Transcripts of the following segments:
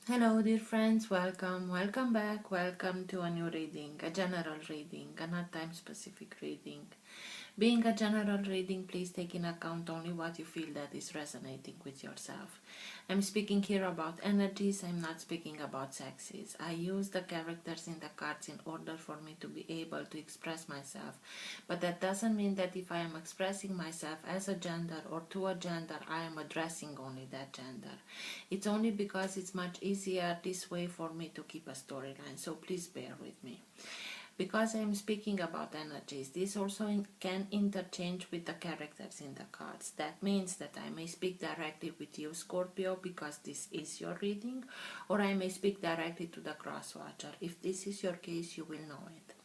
Hello dear friends, welcome back, welcome to a new reading, a general reading, a not time specific reading. Being a general reading, please take in account only what you feel that is resonating with yourself. I'm speaking here about energies, I'm not speaking about sexes. I use the characters in the cards in order for me to be able to express myself. But that doesn't mean that if I am expressing myself as a gender or to a gender, I am addressing only that gender. It's only because it's much easier this way for me to keep a storyline, so please bear with me. Because I'm speaking about energies, this also can interchange with the characters in the cards. That means that I may speak directly with you, Scorpio, because this is your reading, or I may speak directly to the cross-watcher. If this is your case, you will know it.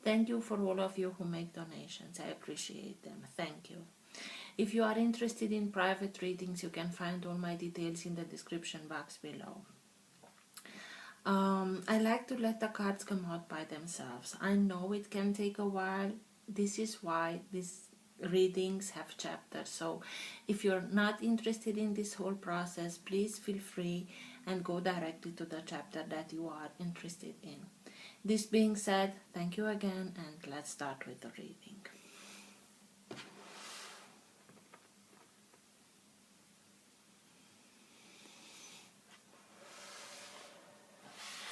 Thank you for all of you who make donations. I appreciate them. Thank you. If you are interested in private readings, you can find all my details in the description box below. I like to let the cards come out by themselves. I know it can take a while. This is why these readings have chapters. So if you're not interested in this whole process, please feel free and go directly to the chapter that you are interested in. This being said, thank you again, and let's start with the reading.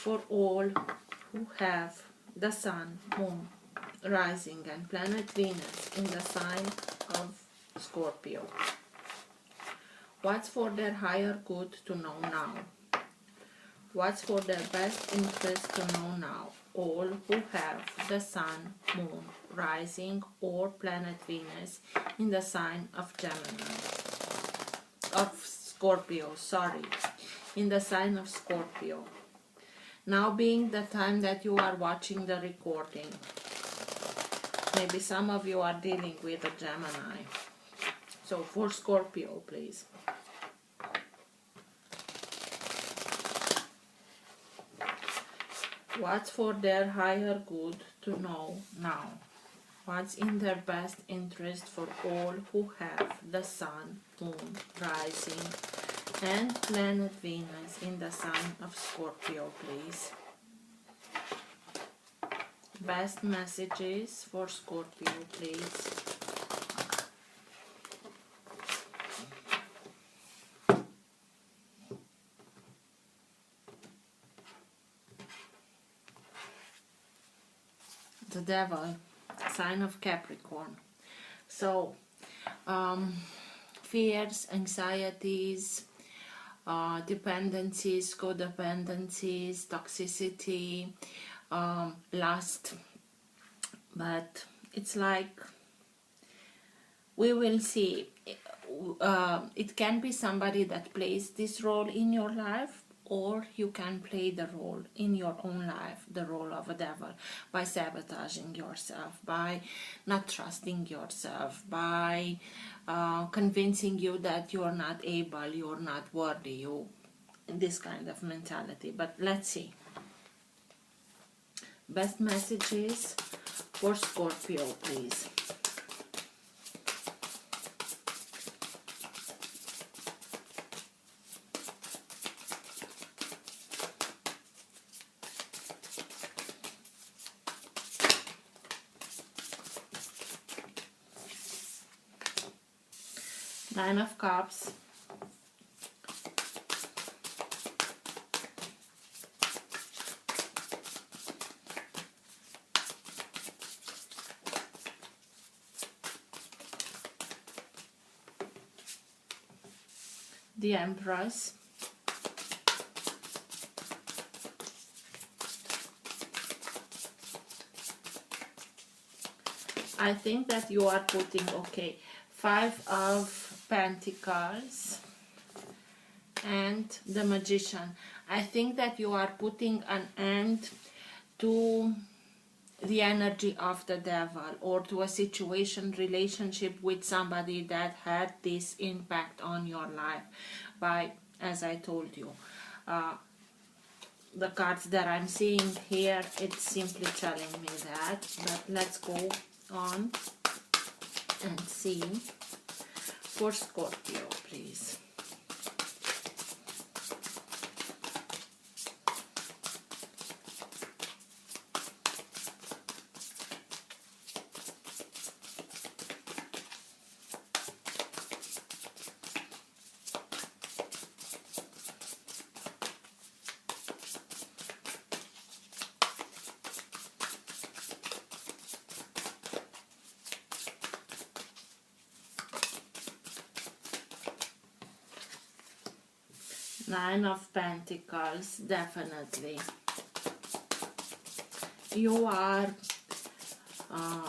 For all who have the Sun, Moon, Rising and Planet Venus in the sign of Scorpio. What's for their higher good to know now? What's for their best interest to know now? All who have the Sun, Moon, Rising or Planet Venus in the sign of Gemini. Of Scorpio, in the sign of Scorpio. Now being the time that you are watching the recording, maybe some of you are dealing with a Gemini. So for Scorpio, please. What's for their higher good to know now? What's in their best interest for all who have the Sun, Moon, Rising and Planet Venus in the sign of Scorpio, please. Best messages for Scorpio, please. The Devil, sign of Capricorn. So, fears, anxieties, dependencies, codependencies, toxicity, lust, but it's like we will see. It can be somebody that plays this role in your life, or you can play the role in your own life, the role of a devil, by sabotaging yourself, by not trusting yourself, by convincing you that you're not able, you're not worthy, this kind of mentality. But let's see. Best messages for Scorpio, please. Nine of Cups. The Empress. I think that you are putting, okay, Five of Pentacles and the Magician. I think that you are putting an end to the energy of the devil, or to a situation, relationship with somebody that had this impact on your life by, as I told you, the cards that I'm seeing here, it's simply telling me that. But let's go on and see for Scorpio, please. Nine of Pentacles, definitely. You are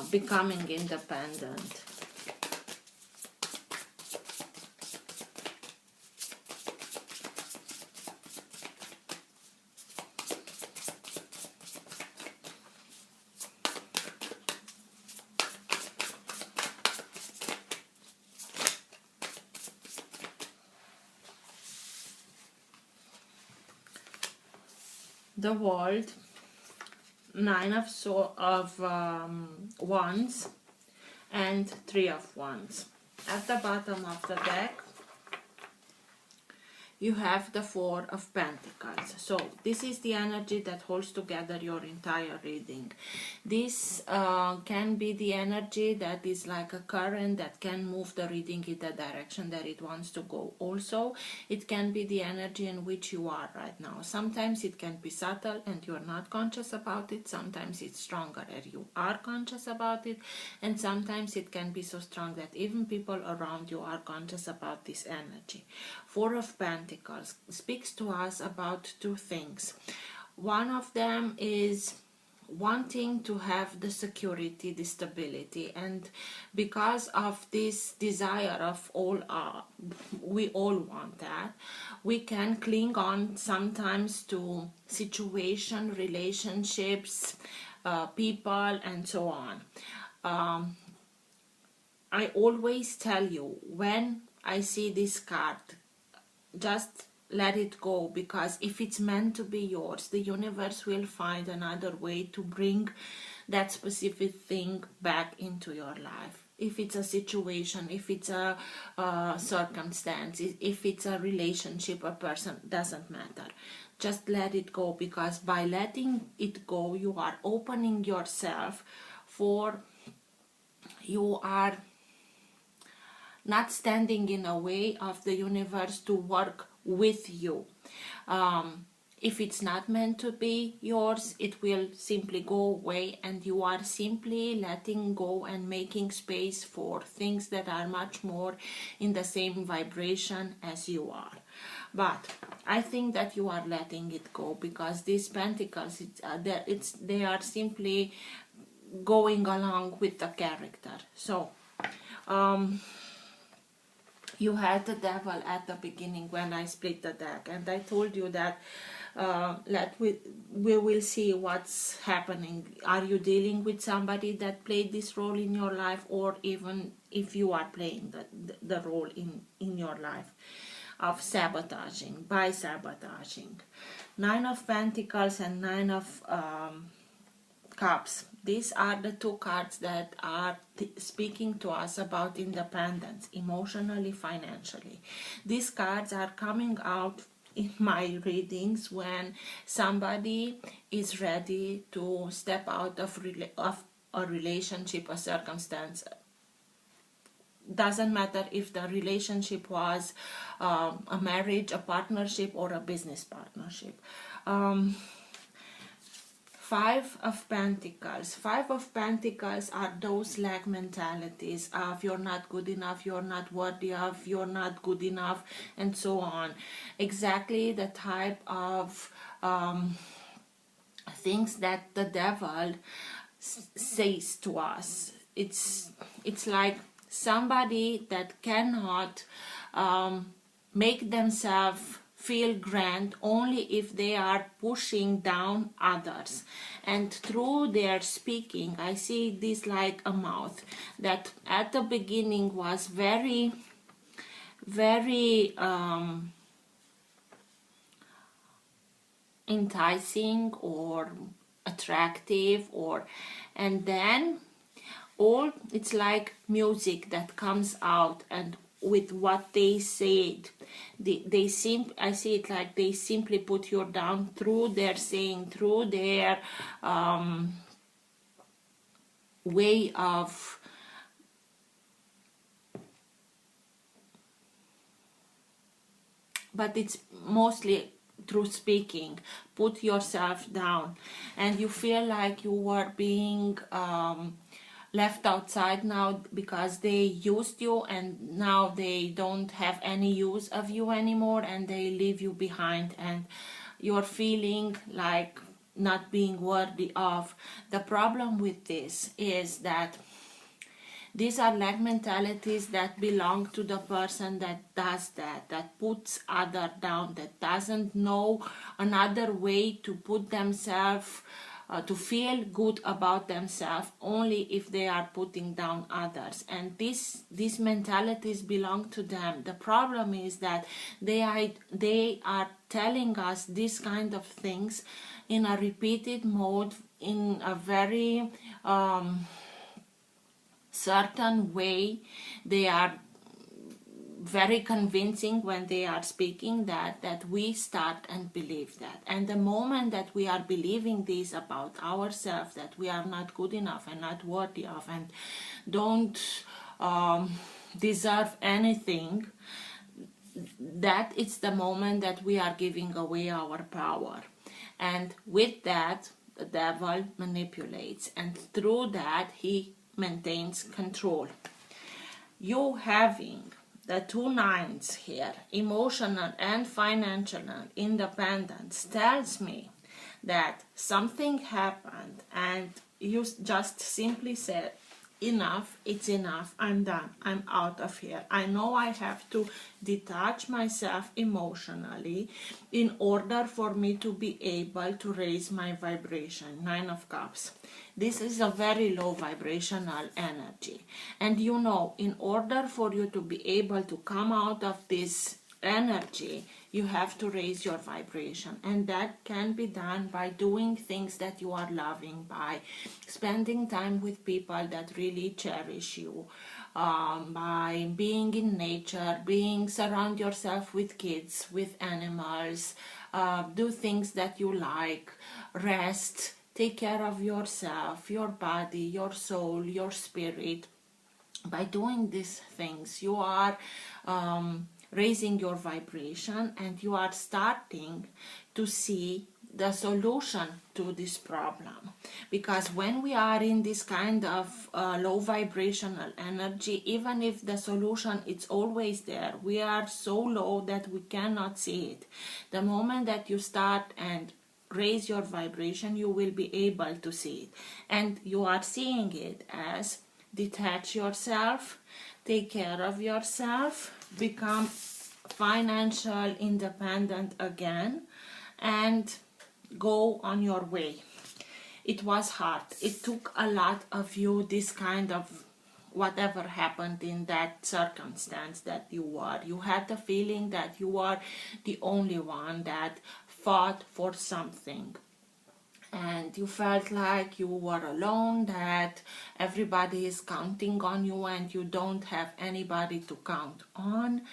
becoming independent. The World, Nine of Wands, and Three of Wands. At the bottom of the deck, you have the Four of Pentacles. So this is the energy that holds together your entire reading. This can be the energy that is like a current that can move the reading in the direction that it wants to go. Also, it can be the energy in which you are right now. Sometimes it can be subtle and you're not conscious about it. Sometimes it's stronger and you are conscious about it. And sometimes it can be so strong that even people around you are conscious about this energy. Four of Pentacles speaks to us about two things. One of them is wanting to have the security, the stability, and because of this desire of all, we all want that, we can cling on sometimes to situation, relationships, people, and so on. I always tell you, when I see this card, just let it go, because if it's meant to be yours, the universe will find another way to bring that specific thing back into your life. If it's a situation, if it's a circumstance, if it's a relationship, a person, doesn't matter. Just let it go, because by letting it go, you are opening yourself for, you are not standing in a way of the universe to work with you. If it's not meant to be yours, it will simply go away, and you are simply letting go and making space for things that are much more in the same vibration as you are. But I think that you are letting it go, because these pentacles, they are simply going along with the character. So you had the Devil at the beginning when I split the deck, and I told you that we will see what's happening. Are you dealing with somebody that played this role in your life, or even if you are playing the role in your life of sabotaging, by sabotaging. Nine of Pentacles and Nine of Cups. These are the two cards that are speaking to us about independence, emotionally, financially. These cards are coming out in my readings when somebody is ready to step out of a relationship, a circumstance. Doesn't matter if the relationship was a marriage, a partnership, or a business partnership. Five of Pentacles. Five of Pentacles are those lack mentalities of you're not good enough, you're not worthy of, you're not good enough, and so on. Exactly the type of things that the devil says to us. It's like somebody that cannot make themselves feel grand only if they are pushing down others, and through their speaking I see this like a mouth that at the beginning was very enticing or attractive, and then it's like music that comes out, and with what they said, I see it like they simply put you down through their saying, through their way of but it's mostly through speaking, put yourself down, and you feel like you were being left outside now because they used you and now they don't have any use of you anymore and they leave you behind and you're feeling like not being worthy of. The problem with this is that these are like mentalities that belong to the person that does that, that puts other down, that doesn't know another way to put themselves, to feel good about themselves only if they are putting down others. And these mentalities belong to them. The problem is that they are telling us this kind of things in a repeated mode, in a very certain way. They are very convincing when they are speaking that we start and believe that. And the moment that we are believing this about ourselves, that we are not good enough and not worthy of and don't deserve anything, that it's the moment that we are giving away our power. And with that, the devil manipulates, and through that he maintains control. You having the 2 9s here, emotional and financial independence, tells me that something happened and you just simply said, enough, it's enough, I'm done, I'm out of here. I know I have to detach myself emotionally in order for me to be able to raise my vibration. 9 of Cups. This is a very low vibrational energy. And you know, in order for you to be able to come out of this energy, you have to raise your vibration, and that can be done by doing things that you are loving, by spending time with people that really cherish you, by being in nature, surround yourself with kids, with animals, do things that you like, rest, take care of yourself, your body, your soul, your spirit. By doing these things, you are raising your vibration, and you are starting to see the solution to this problem. Because when we are in this kind of low vibrational energy, even if the solution is always there, we are so low that we cannot see it. The moment that you start and raise your vibration, you will be able to see it, and you are seeing it as detach yourself, take care of yourself, become financial independent again, and go on your way. It was hard. It took a lot of you, this kind of whatever happened in that circumstance that you were. You had the feeling that you are the only one that fought for something. And you felt like you were alone, that everybody is counting on you and you don't have anybody to count on.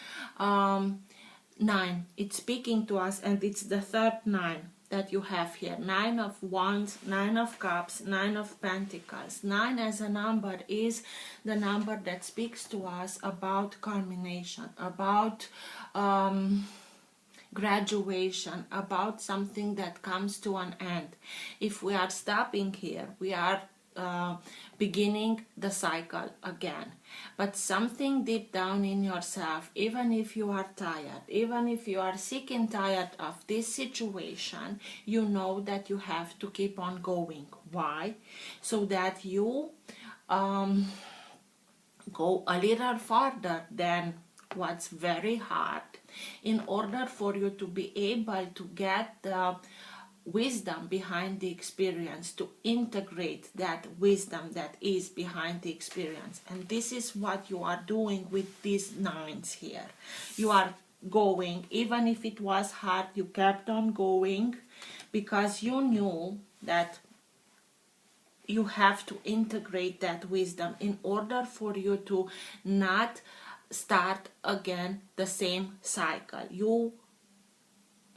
9, it's speaking to us, and it's the third 9 that you have here. 9 of Wands, 9 of Cups, 9 of Pentacles. 9 as a number is the number that speaks to us about culmination, about graduation, about something that comes to an end. If we are stopping here, we are beginning the cycle again. But something deep down in yourself, even if you are tired, even if you are sick and tired of this situation, you know that you have to keep on going. Why? So that you go a little farther than what's very hard, in order for you to be able to get the wisdom behind the experience, to integrate that wisdom that is behind the experience. And this is what you are doing with these 9s here. You are going, even if it was hard, you kept on going, because you knew that you have to integrate that wisdom in order for you to not start again the same cycle. You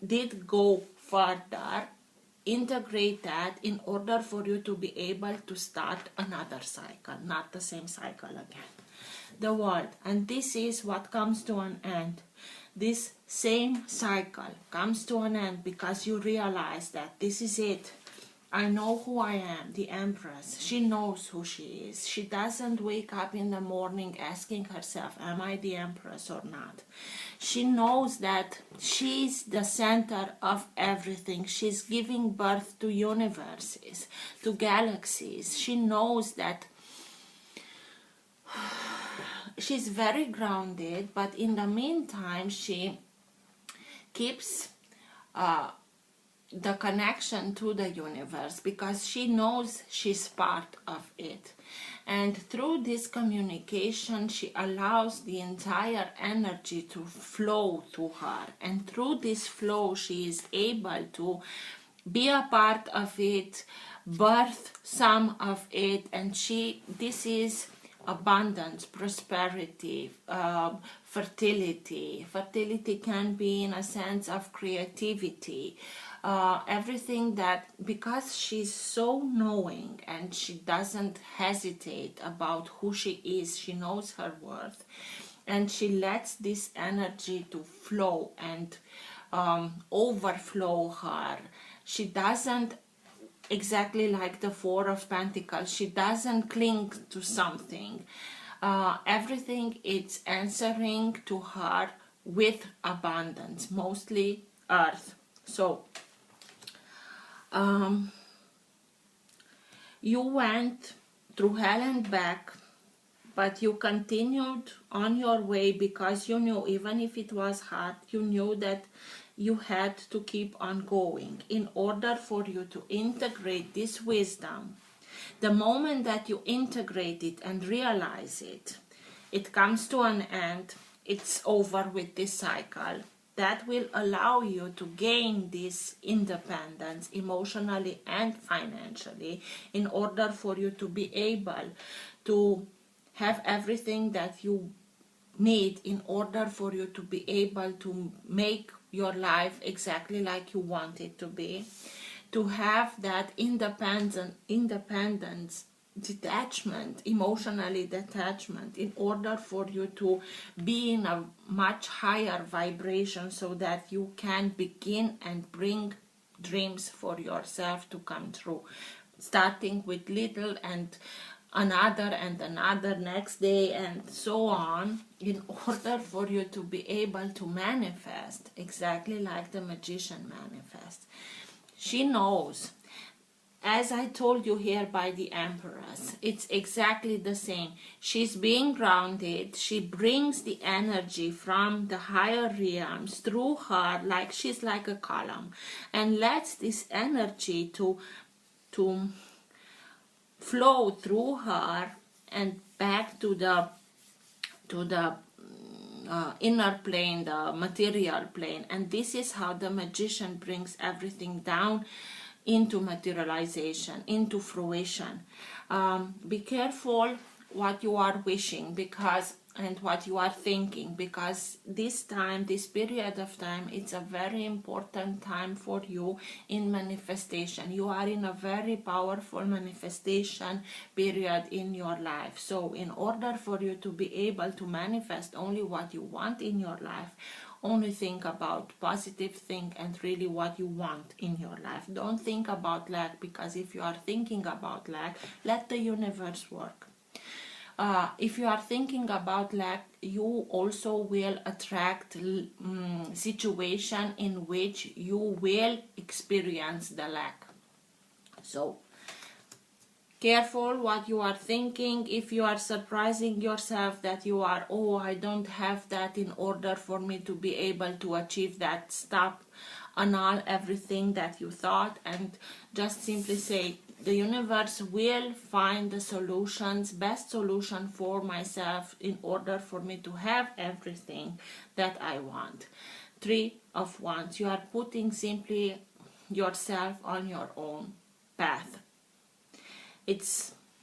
did go further, integrate that in order for you to be able to start another cycle, not the same cycle again. The World, and this is what comes to an end. This same cycle comes to an end because you realize that this is it. I know who I am, the Empress. She knows who she is. She doesn't wake up in the morning asking herself, am I the Empress or not? She knows that she's the center of everything. She's giving birth to universes, to galaxies. She knows that she's very grounded, but in the meantime, she keeps the connection to the universe because she knows she's part of it. And through this communication, she allows the entire energy to flow through her. And through this flow, she is able to be a part of it, birth some of it, and this is abundance, prosperity, fertility. Fertility can be in a sense of creativity. Everything that, because she's so knowing and she doesn't hesitate about who she is, she knows her worth, and she lets this energy to flow and overflow her. She doesn't, exactly like the Four of Pentacles, she doesn't cling to something. Everything is answering to her with abundance, mostly earth. So you went through hell and back, but you continued on your way because you knew, even if it was hard, you knew that you had to keep on going in order for you to integrate this wisdom. The moment that you integrate it and realize it, it comes to an end. It's over with this cycle. That will allow you to gain this independence emotionally and financially in order for you to be able to have everything that you need in order for you to be able to make your life exactly like you want it to be, to have that independence, detachment, emotionally detachment, in order for you to be in a much higher vibration so that you can begin and bring dreams for yourself to come true, starting with little and another next day and so on, in order for you to be able to manifest exactly like the magician manifests. She knows, as I told you here by the Empress, it's exactly the same. She's being grounded. She brings the energy from the higher realms through her, like she's like a column, and lets this energy to flow through her and back to the inner plane, the material plane. And this is how the magician brings everything down into materialization, into fruition. Be careful what you are wishing and what you are thinking, because this period of time, it's a very important time for you in manifestation. You are in a very powerful manifestation period in your life. So in order for you to be able to manifest only what you want in your life, only think about positive thing and really what you want in your life. Don't think about lack, because if you are thinking about lack, let the universe work. If you are thinking about lack, you also will attract situation in which you will experience the lack. So careful what you are thinking. If you are surprising yourself that you are, oh, I don't have that, in order for me to be able to achieve that, stop, annul everything that you thought, and just simply say, the universe will find the solutions, best solution for myself in order for me to have everything that I want. 3 of Wands. You are putting simply yourself on your own path.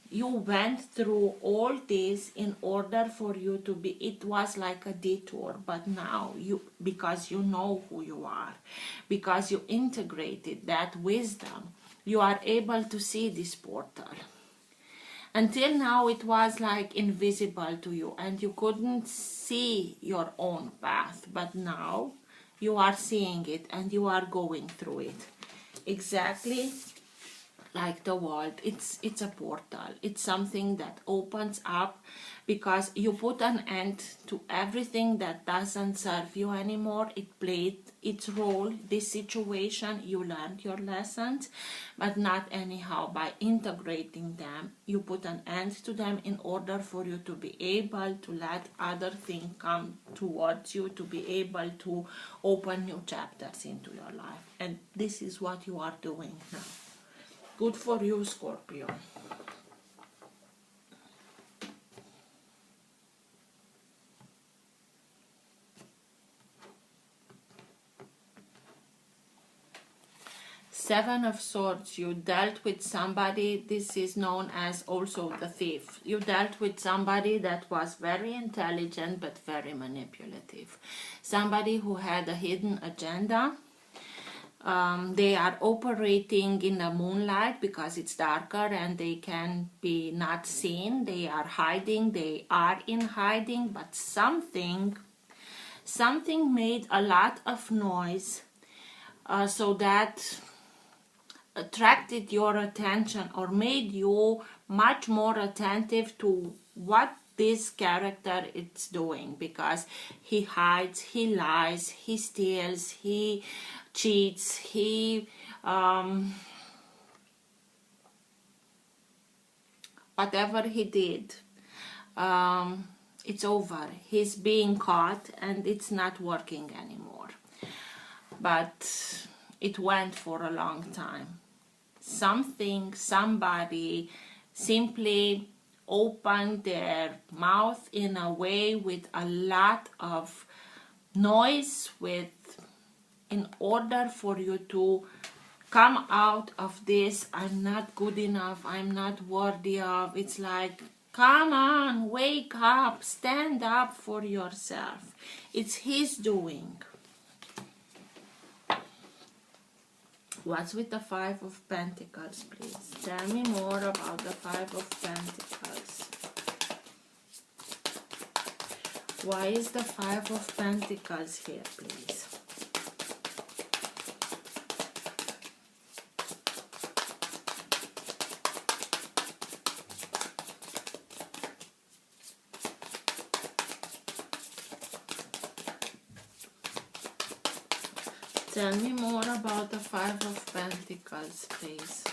You went through all this in order for you to be, it was like a detour, but now because you know who you are, because you integrated that wisdom, you are able to see this portal. Until now it was like invisible to you and you couldn't see your own path, but now you are seeing it and you are going through it. Exactly like the world. It's a portal. It's something that opens up because you put an end to everything that doesn't serve you anymore. It played its role, this situation, you learned your lessons, but not anyhow. By integrating them, you put an end to them in order for you to be able to let other things come towards you, to be able to open new chapters into your life. And this is what you are doing now. Good for you, Scorpio. Seven of Swords, you dealt with somebody, this is known as also the thief. You dealt with somebody that was very intelligent but very manipulative. Somebody who had a hidden agenda. They are operating in the moonlight because it's darker and they can be not seen. They are hiding, they are in hiding, but something made a lot of noise so that attracted your attention or made you much more attentive to what this character is doing, because he hides, he lies, he steals, he cheats, he whatever he did, it's over. He's being caught and it's not working anymore. But it went for a long time. Somebody simply opened their mouth in a way with a lot of noise, in order for you to come out of this, I'm not good enough, I'm not worthy of. It's like, come on, wake up, stand up for yourself. It's his doing. What's with the Five of Pentacles, please? Tell me more about the Five of Pentacles. Why is the Five of Pentacles here, please? Tell me more about the Five of Pentacles, please.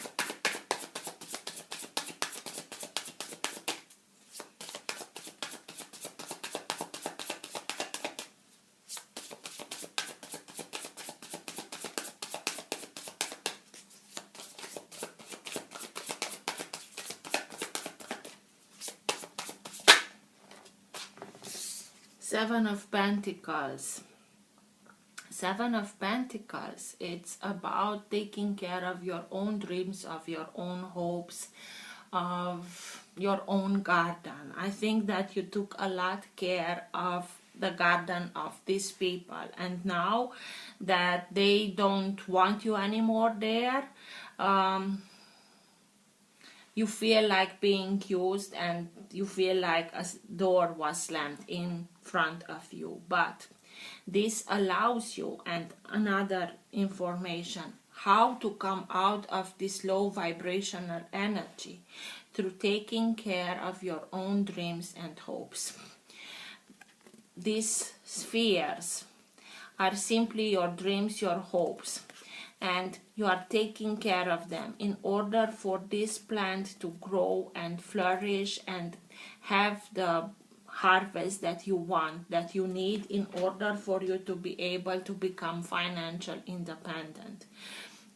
Seven of Pentacles. Seven of Pentacles, it's about taking care of your own dreams, of your own hopes, of your own garden. I think that you took a lot care of the garden of these people, and now that they don't want you anymore there, you feel like being used and you feel like a door was slammed in front of you. But this allows you, and another information, how to come out of this low vibrational energy through taking care of your own dreams and hopes. These spheres are simply your dreams, your hopes, and you are taking care of them in order for this plant to grow and flourish and have the harvest that you want, that you need in order for you to be able to become financially independent.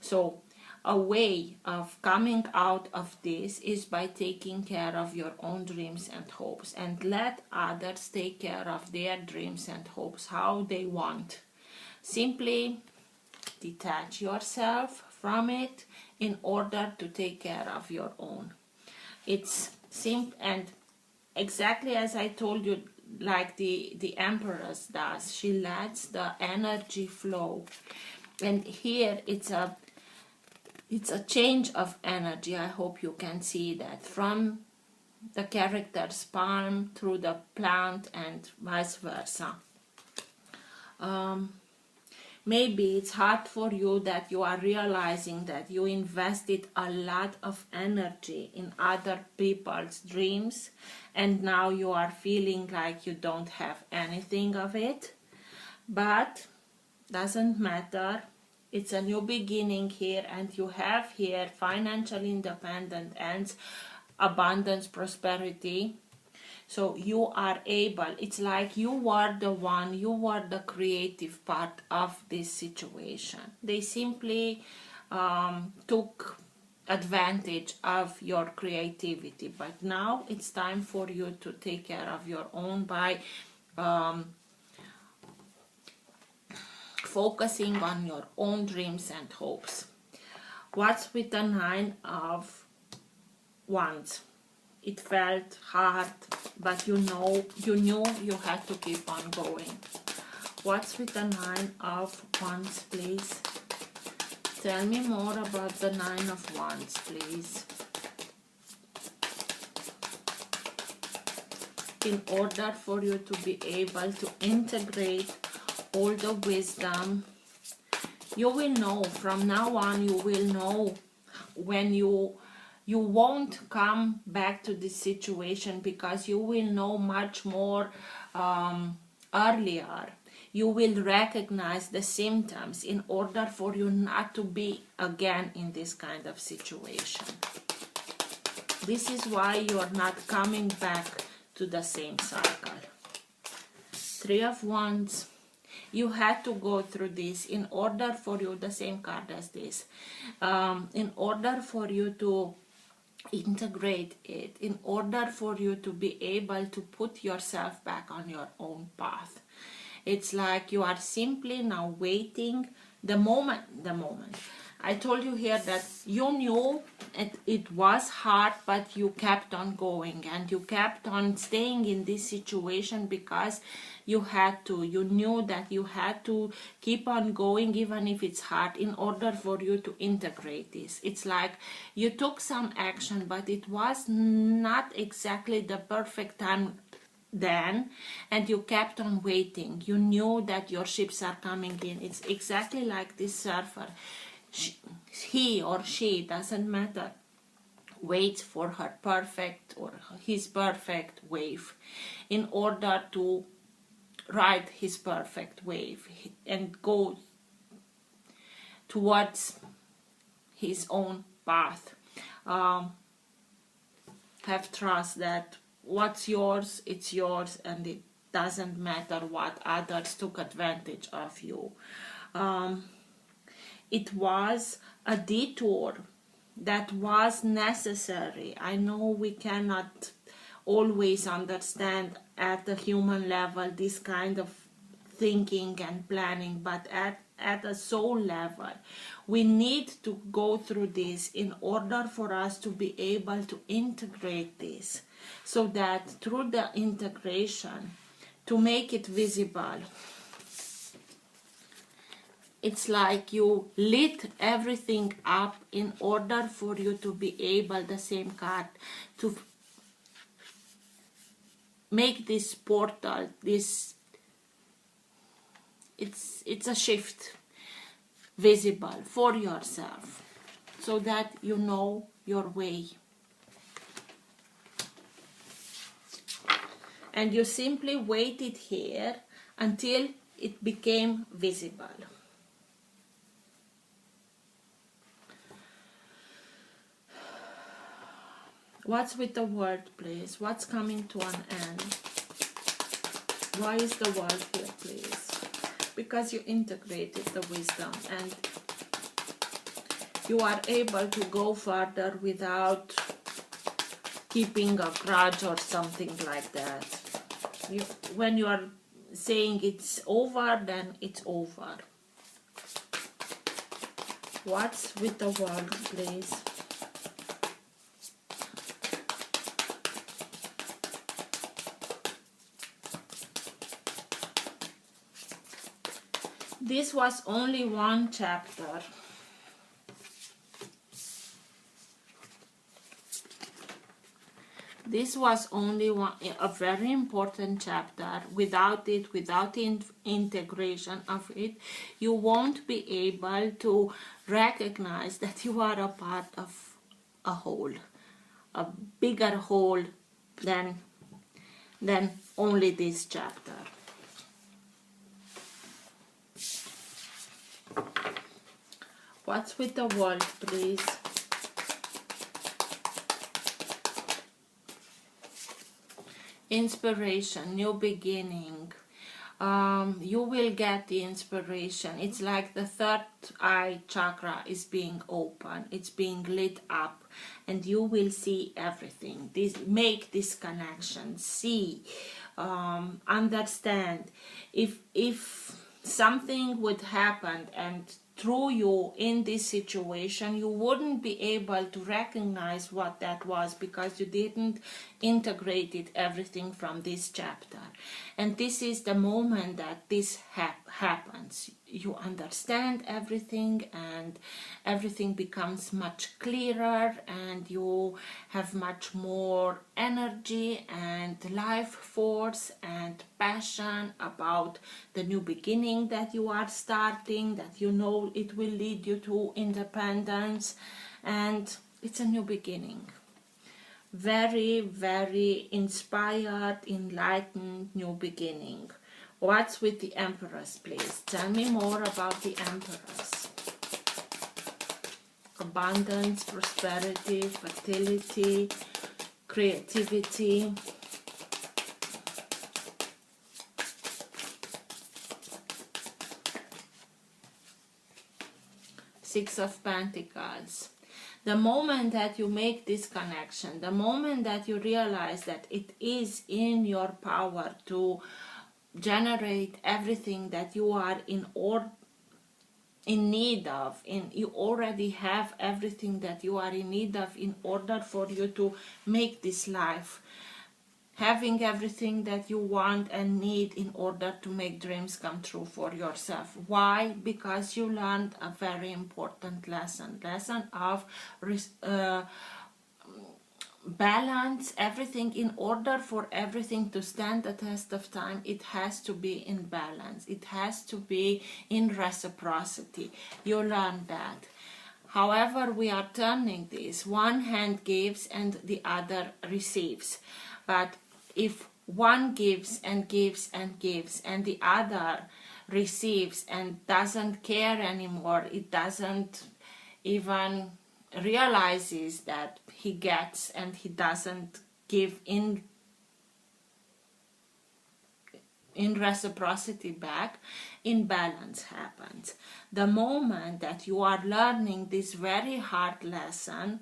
So a way of coming out of this is by taking care of your own dreams and hopes, and let others take care of their dreams and hopes how they want. Simply detach yourself from it in order to take care of your own. It's simple, and exactly as I told you, like the Empress does, she lets the energy flow. And here it's a change of energy. I hope you can see that, from the character's palm through the plant and vice versa. Maybe it's hard for you that you are realizing that you invested a lot of energy in other people's dreams, and now you are feeling like you don't have anything of it. But doesn't matter. It's a new beginning here, and you have here financial independence and abundance, prosperity. So you are able, it's like you were the one, you were the creative part of this situation. They simply took advantage of your creativity, but now it's time for you to take care of your own by focusing on your own dreams and hopes. What's with the 9 of Wands? It felt hard, but you knew you had to keep on going. What's with the 9 of Wands, please? Tell me more about the 9 of Wands, please. In order for you to be able to integrate all the wisdom, you will know, from now on, you will know when you won't come back to this situation, because you will know much more earlier. You will recognize the symptoms in order for you not to be again in this kind of situation. This is why you are not coming back to the same cycle. 3 of Wands. You had to go through this in order for you, the same card as this, in order for you to integrate it, in order for you to be able to put yourself back on your own path. It's like you are simply now waiting the moment. I told you here that you knew it was hard, but you kept on going and you kept on staying in this situation because you had to. You knew that you had to keep on going even if it's hard in order for you to integrate this. It's like you took some action, but it was not exactly the perfect time then, and you kept on waiting. You knew that your ships are coming in. It's exactly like this surfer. He or she, doesn't matter, waits for her perfect or his perfect wave in order to ride his perfect wave and go towards his own path. Have trust that what's yours, it's yours, and it doesn't matter what others took advantage of you. It was a detour that was necessary. I know we cannot always understand at the human level this kind of thinking and planning, but at a soul level, we need to go through this in order for us to be able to integrate this, so that through the integration, to make it visible, it's like you lit everything up in order for you to be able, the same card, to make this portal, this, it's a shift visible for yourself, so that you know your way. And you simply waited here until it became visible. What's with the world, please? What's coming to an end? Why is the world here, please? Because you integrated the wisdom and you are able to go further without keeping a grudge or something like that. When you are saying it's over, then it's over. What's with the world, please? This was only one chapter. This was only a very important chapter. Without it, without the integration of it, you won't be able to recognize that you are a part of a whole, a bigger whole than only this chapter. What's with the world, please? Inspiration, new beginning. You will get the inspiration. It's like the third eye chakra is being open, it's being lit up, and you will see everything. Make this connection, see, understand. If something would happen and through you in this situation, you wouldn't be able to recognize what that was because you didn't integrate everything from this chapter. And this is the moment that this happens. You understand everything, and everything becomes much clearer, and you have much more energy and life force and passion about the new beginning that you are starting, that you know it will lead you to independence, and it's a new beginning. Very, very inspired, enlightened new beginning. What's with the Empress, please? Tell me more about the Empress. Abundance, prosperity, fertility, creativity. Six of Pentacles. The moment that you make this connection, the moment that you realize that it is in your power to generate everything that you are in need of, you already have everything that you are in need of in order for you to make this life, having everything that you want and need in order to make dreams come true for yourself. Why? Because you learned a very important lesson of balance. Everything, in order for everything to stand the test of time, it has to be in balance, it has to be in reciprocity. You learn that. However, we are turning this, one hand gives and the other receives. But if one gives and gives and gives and the other receives and doesn't care anymore, it doesn't even realizes that he gets and he doesn't give in reciprocity back, imbalance happens. The moment that you are learning this very hard lesson,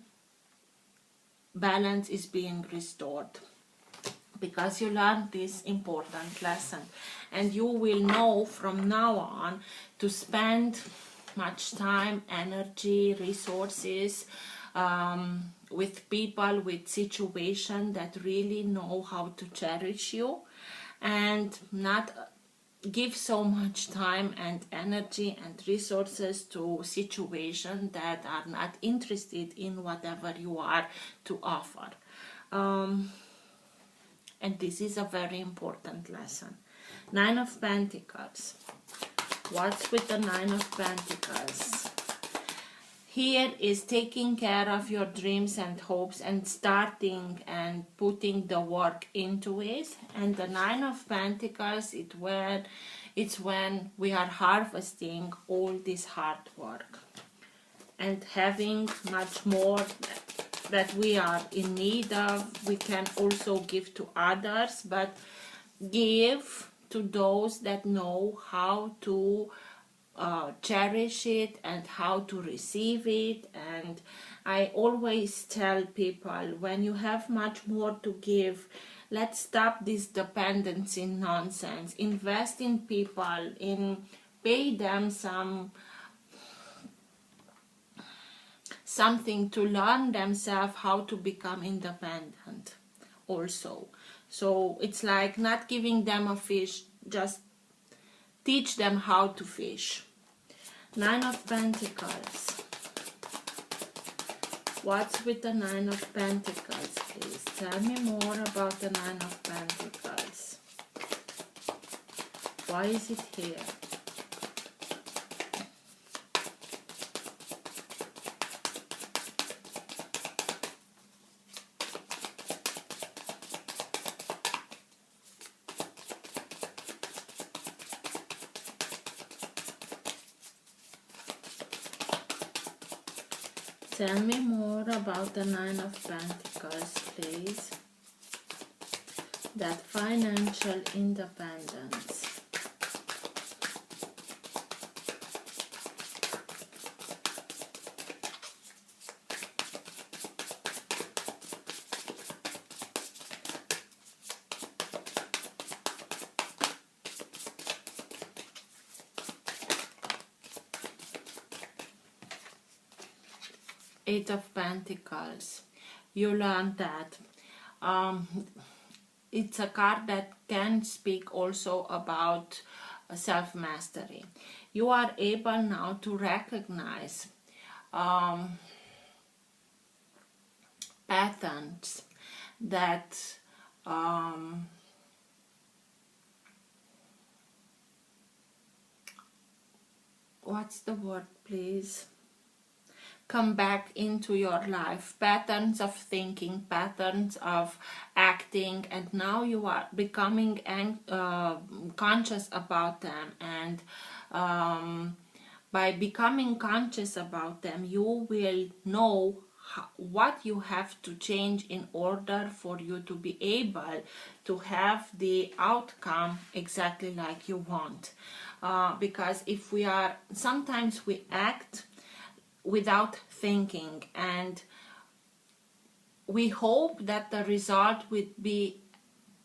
balance is being restored, because you learned this important lesson, and you will know from now on to spend much time, energy, resources with people, with situations that really know how to cherish you, and not give so much time and energy and resources to situations that are not interested in whatever you are to offer. And this is a very important lesson. Nine of Pentacles. What's with the Nine of Pentacles? Here is taking care of your dreams and hopes and starting and putting the work into it. And the Nine of Pentacles, it's when we are harvesting all this hard work and having much more that we are in need of. We can also give to others, but give to those that know how to cherish it and how to receive it. And I always tell people, when you have much more to give, let's stop this dependency nonsense. Invest in people, pay them something to learn themselves how to become independent also. So it's like not giving them a fish, just teach them how to fish. Nine of Pentacles. What's with the Nine of Pentacles, please? Tell me more about the Nine of Pentacles. Why is it here? Tell me more about the Nine of Pentacles, please. That financial independence. Eight of Pentacles. You learned that. It's a card that can speak also about self-mastery. You are able now to recognize patterns that what's the word, please? Come back into your life, patterns of thinking, patterns of acting, and now you are becoming conscious about them, and by becoming conscious about them you will know what you have to change in order for you to be able to have the outcome exactly like you want, because if we are, sometimes we act without thinking, and we hope that the result would be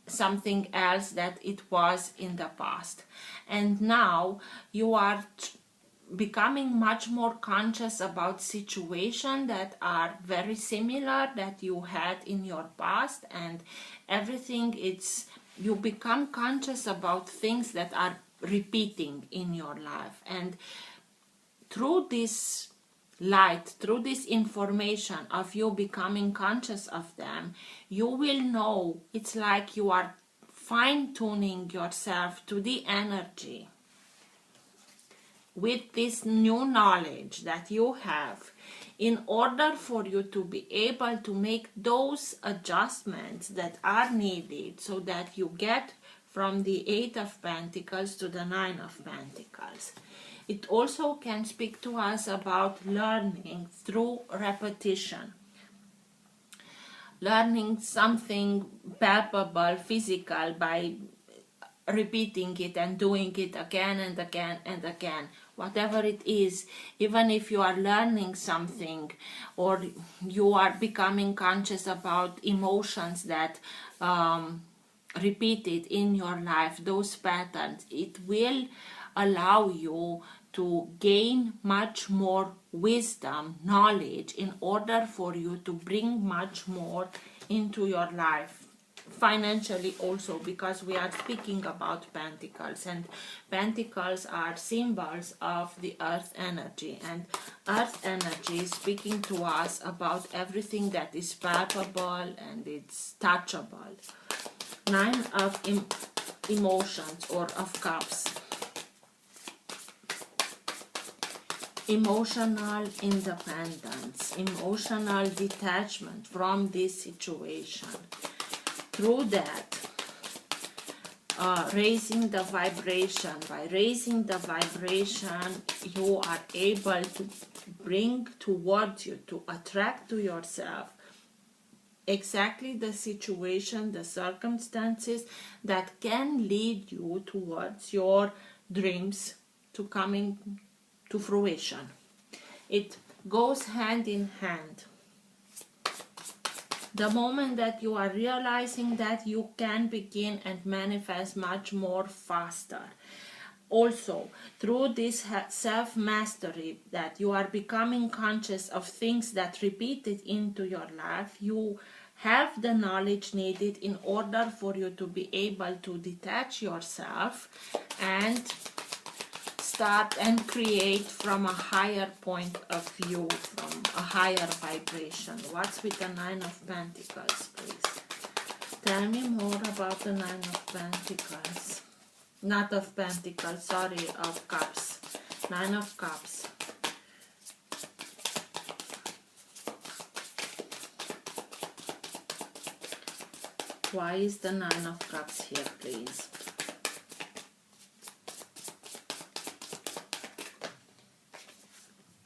something else that it was in the past, and now you are becoming much more conscious about situations that are very similar that you had in your past, and everything, it's, you become conscious about things that are repeating in your life, and through this light, through this information of you becoming conscious of them, you will know, it's like you are fine-tuning yourself to the energy with this new knowledge that you have, in order for you to be able to make those adjustments that are needed so that you get from the Eight of Pentacles to the Nine of Pentacles. It also can speak to us about learning through repetition. Learning something palpable, physical, by repeating it and doing it again and again and again. Whatever it is, even if you are learning something or you are becoming conscious about emotions that repeated in your life, those patterns, it will allow you to gain much more wisdom, knowledge, in order for you to bring much more into your life. Financially also, because we are speaking about pentacles, and pentacles are symbols of the earth energy, and earth energy is speaking to us about everything that is palpable and it's touchable. Nine of emotions or of cups. Emotional independence, emotional detachment from this situation. Through that, raising the vibration. By raising the vibration, you are able to bring towards you, to attract to yourself exactly the situation, the circumstances that can lead you towards your dreams to coming to fruition. It goes hand in hand. The moment that you are realizing that, you can begin and manifest much more faster. Also, through this self-mastery, that you are becoming conscious of things that repeated into your life, you have the knowledge needed in order for you to be able to detach yourself and start and create from a higher point of view, from a higher vibration. What's with the Nine of Pentacles, please? Tell me more about the Nine of Pentacles. Not of Pentacles, sorry, of Cups. Nine of Cups. Why is the Nine of Cups here, please?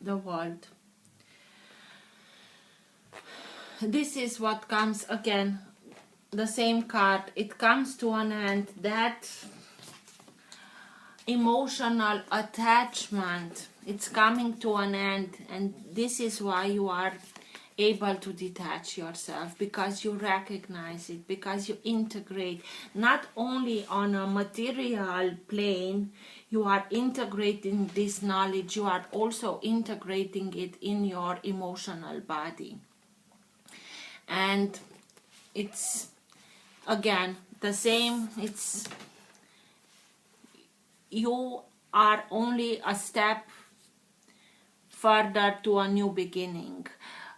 The World. This is what comes again, the same card. It comes to an end. That emotional attachment, it's coming to an end, and this is why you are able to detach yourself, because you recognize it, because you integrate not only on a material plane, you are integrating this knowledge, you are also integrating it in your emotional body. And it's again the same, it's you are only a step further to a new beginning,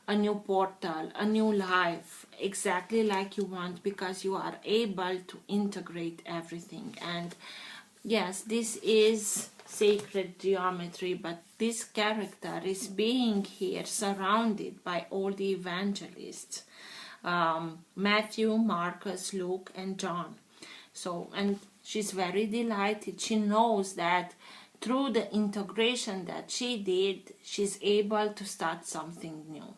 a new portal, a new life, exactly like you want, because you are able to integrate everything. And yes, this is sacred geometry, but this character is being here surrounded by all the evangelists, Matthew, Marcus, Luke, and John. So, and she's very delighted. She knows that through the integration that she did, she's able to start something new.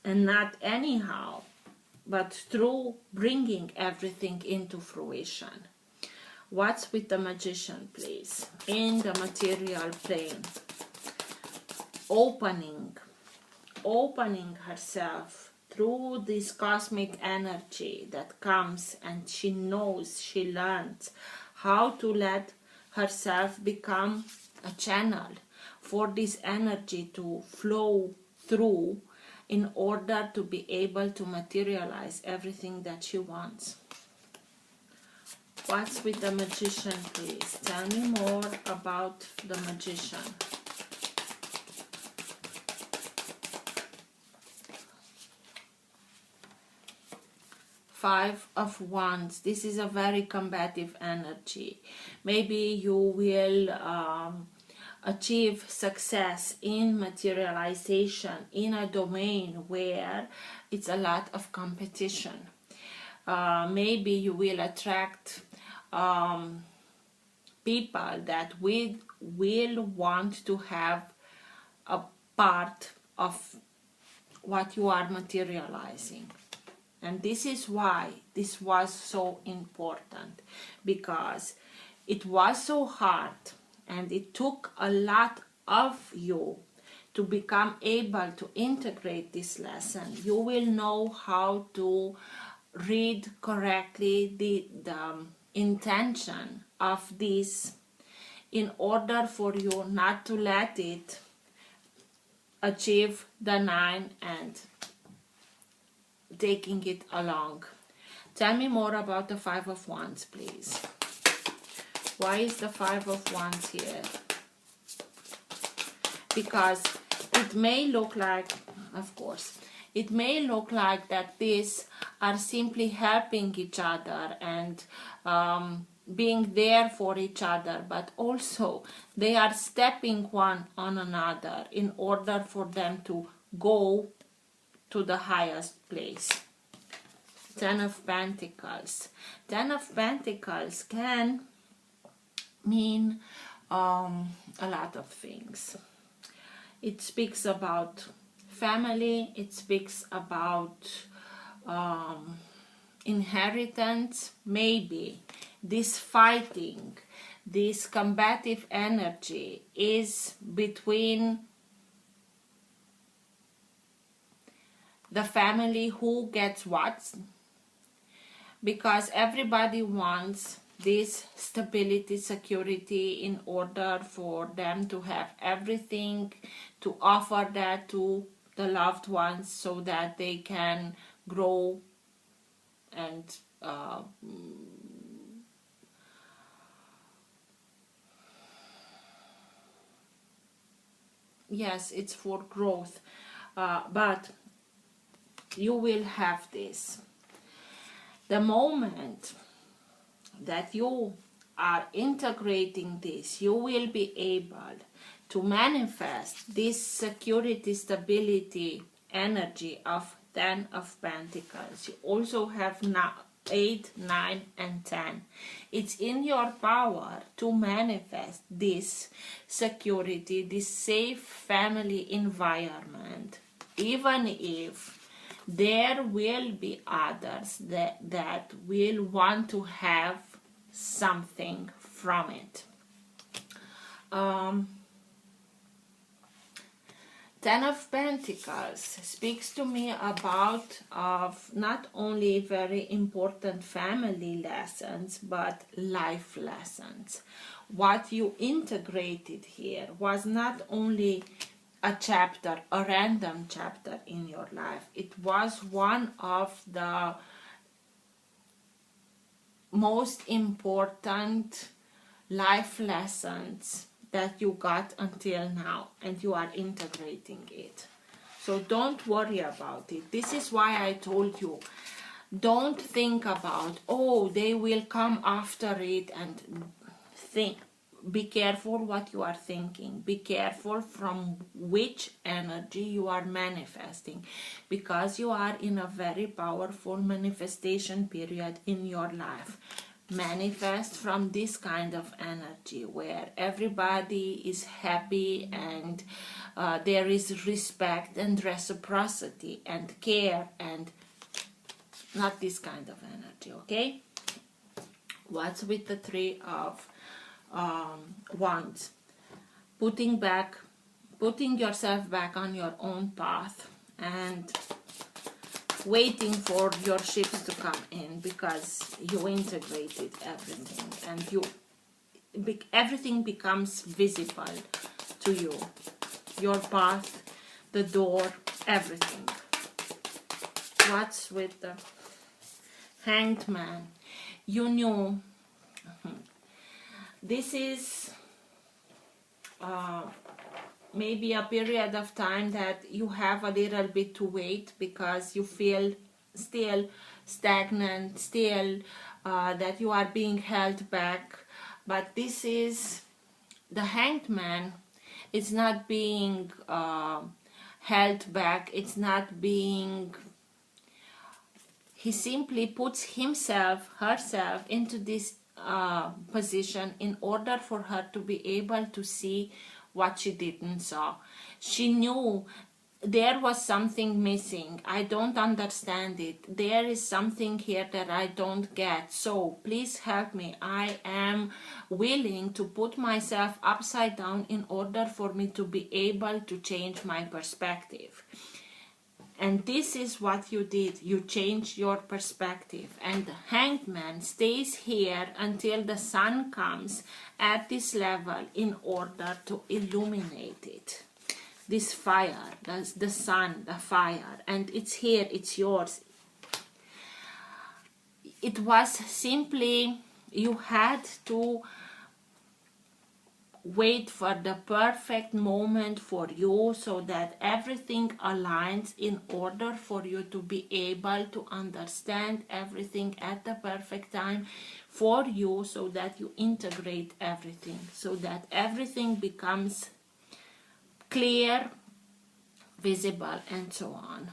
And not anyhow, but through bringing everything into fruition. What's with the Magician, please? In the material plane, opening herself through this cosmic energy that comes, and she knows, she learns how to let herself become a channel for this energy to flow through in order to be able to materialize everything that she wants. What's with the Magician, please? Tell me more about the Magician. Five of Wands. This is a very combative energy. Maybe you will achieve success in materialization in a domain where it's a lot of competition. Maybe you will attract people that will want to have a part of what you are materializing. And this is why this was so important, because it was so hard and it took a lot of you to become able to integrate this lesson. You will know how to read correctly the intention of this in order for you not to let it achieve the 9 and taking it along. Tell me more about the Five of Wands, please. Why is the Five of Wands here? Because it may look like, of course, it may look like that these are simply helping each other and being there for each other, but also they are stepping one on another in order for them to go to the highest place. Ten of Pentacles. Ten of Pentacles can mean a lot of things. It speaks about family, it speaks about inheritance. Maybe this fighting, this combative energy is between the family, who gets what, because everybody wants this stability, security, in order for them to have everything to offer that to the loved ones so that they can grow and yes, it's for growth, but you will have this. The moment that you are integrating this, you will be able to manifest this security, stability, energy of 10 of Pentacles. You also have 8, 9, and 10. It's in your power to manifest this security, this safe family environment, even if there will be others that will want to have something from it. 10 of Pentacles speaks to me about not only very important family lessons, but life lessons. What you integrated here was not only a chapter, a random chapter in your life. It was one of the most important life lessons that you got until now, and you are integrating it. So don't worry about it. This is why I told you, don't think about, oh, they will come after it, and think. Be careful what you are thinking. Be careful from which energy you are manifesting, because you are in a very powerful manifestation period in your life. Manifest from this kind of energy where everybody is happy and there is respect and reciprocity and care, and not this kind of energy. Okay, what's with the 3 of Wands? Putting yourself back on your own path and waiting for your ships to come in, because you integrated everything and everything becomes visible to you. Your path, the door, everything. What's with the Hanged Man? You knew this is maybe a period of time that you have a little bit to wait, because you feel still stagnant, still that you are being held back. But this is the Hanged Man. It's not being held back. It's not being... He simply puts himself, herself into this position in order for her to be able to see what she didn't saw. She knew there was something missing. I don't understand it. There is something here that I don't get. So please help me. I am willing to put myself upside down in order for me to be able to change my perspective. And this is what you did. You changed your perspective. And the Hanged Man stays here until the sun comes at this level in order to illuminate it. This fire, the sun, the fire. And it's here, it's yours. It was simply, you had to wait for the perfect moment for you, so that everything aligns in order for you to be able to understand everything at the perfect time for you, so that you integrate everything, so that everything becomes clear, visible, and so on.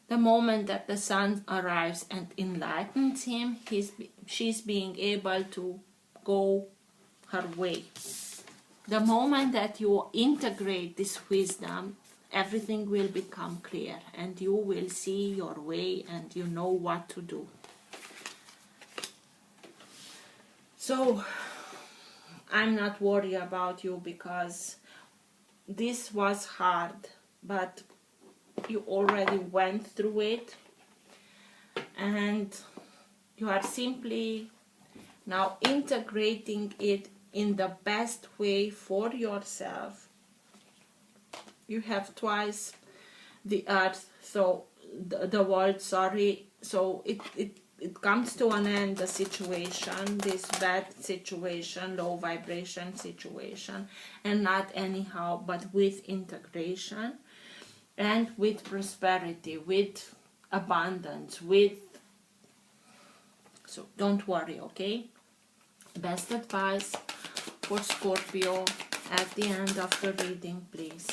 The moment that the sun arrives and enlightens him, she's being able to go her way. The moment that you integrate this wisdom, everything will become clear, and you will see your way and you know what to do. So I'm not worried about you, because this was hard, but you already went through it, and you are simply now integrating it in the best way for yourself. You have twice the earth, so the world, sorry, so it comes to an end, the situation, this bad situation, low vibration situation, and not anyhow, but with integration and with prosperity, with abundance, with, so don't worry, okay? Best advice for Scorpio at the end of the reading, please.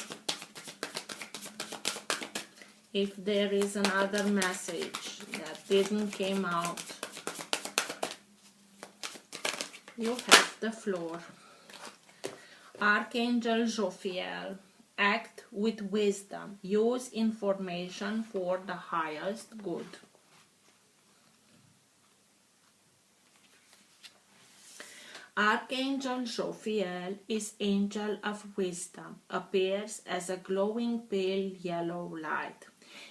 If there is another message that didn't came out, you have the floor. Archangel Jophiel, act with wisdom. Use information for the highest good. Archangel Jophiel is angel of wisdom, appears as a glowing pale yellow light.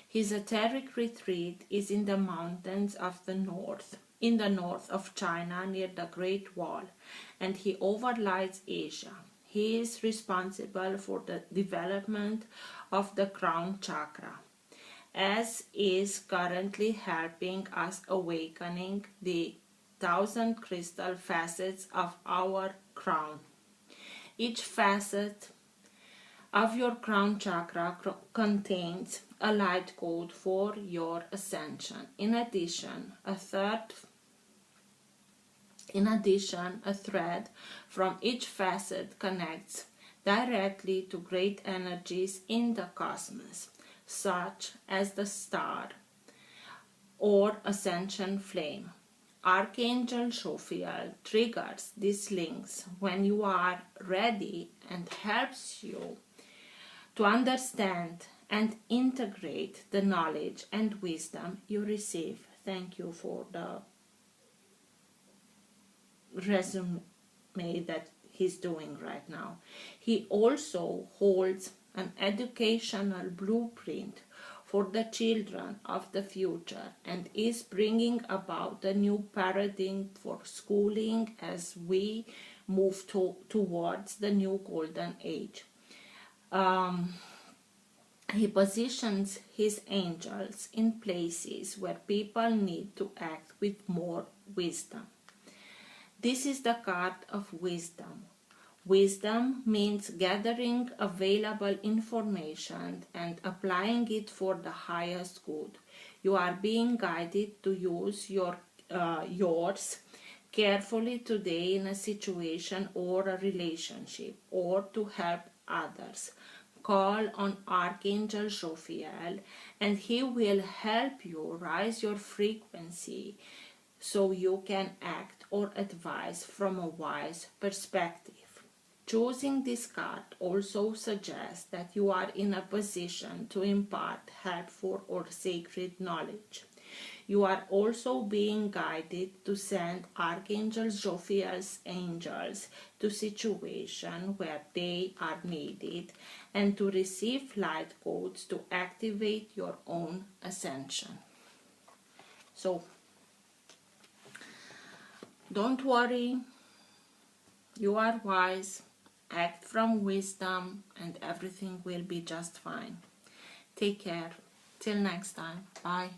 His etheric retreat is in the mountains of the north, in the north of China near the Great Wall, and he overlies Asia. He is responsible for the development of the crown chakra, as is currently helping us awakening the 1,000 crystal facets of our crown. Each facet of your crown chakra contains a light code for your ascension. In addition, a thread from each facet connects directly to great energies in the cosmos, such as the star or ascension flame. Archangel Jophiel triggers these links when you are ready and helps you to understand and integrate the knowledge and wisdom you receive. Thank you for the resume that he's doing right now. He also holds an educational blueprint for the children of the future and is bringing about a new paradigm for schooling as we move towards the new golden age. He positions his angels in places where people need to act with more wisdom. This is the card of wisdom. Wisdom means gathering available information and applying it for the highest good. You are being guided to use yours carefully today in a situation or a relationship, or to help others. Call on Archangel Jophiel and he will help you rise your frequency so you can act or advise from a wise perspective. Choosing this card also suggests that you are in a position to impart helpful or sacred knowledge. You are also being guided to send Archangel Jophiel's angels to situations where they are needed and to receive light codes to activate your own ascension. So, don't worry, you are wise, act from wisdom, and everything will be just fine. Take care. Till next time. Bye.